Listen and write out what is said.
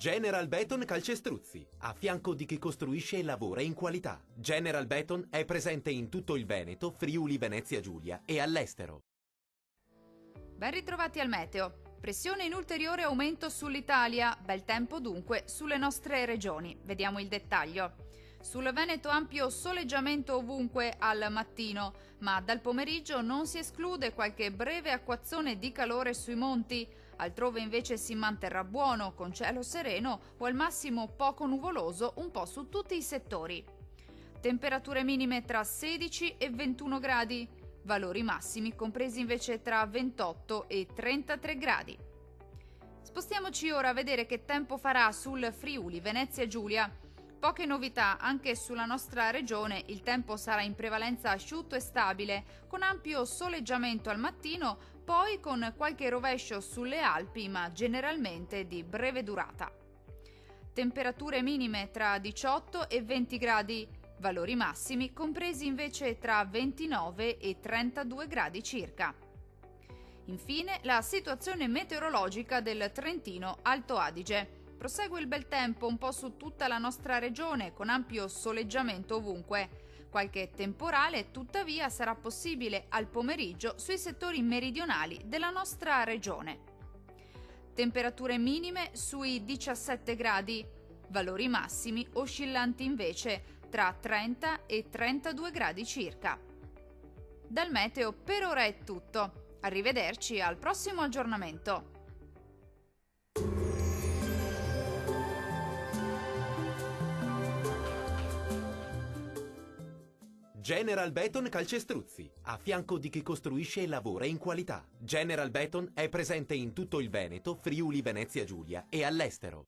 General Beton Calcestruzzi, a fianco di chi costruisce e lavora in qualità. General Beton è presente in tutto il Veneto, Friuli, Venezia Giulia e all'estero. Ben ritrovati al meteo. Pressione in ulteriore aumento sull'Italia, bel tempo dunque sulle nostre regioni. Vediamo il dettaglio. Sul Veneto ampio soleggiamento ovunque al mattino, ma dal pomeriggio non si esclude qualche breve acquazzone di calore sui monti. Altrove invece si manterrà buono, con cielo sereno o al massimo poco nuvoloso un po' su tutti i settori. Temperature minime tra 16 e 21 gradi. Valori massimi compresi invece tra 28 e 33 gradi. Spostiamoci ora a vedere che tempo farà sul Friuli Venezia Giulia. Poche novità anche sulla nostra regione, il tempo sarà in prevalenza asciutto e stabile, con ampio soleggiamento al mattino, poi con qualche rovescio sulle Alpi, ma generalmente di breve durata. Temperature minime tra 18 e 20 gradi. Valori massimi compresi invece tra 29 e 32 gradi circa. Infine, la situazione meteorologica del Trentino Alto Adige. Prosegue il bel tempo un po' su tutta la nostra regione, con ampio soleggiamento ovunque. Qualche temporale, tuttavia, sarà possibile al pomeriggio sui settori meridionali della nostra regione. Temperature minime sui 17 gradi. Valori massimi oscillanti invece tra 30 e 32 gradi circa. Dal meteo per ora è tutto. Arrivederci al prossimo aggiornamento. General Beton Calcestruzzi, a fianco di chi costruisce e lavora in qualità. General Beton è presente in tutto il Veneto, Friuli, Venezia Giulia e all'estero.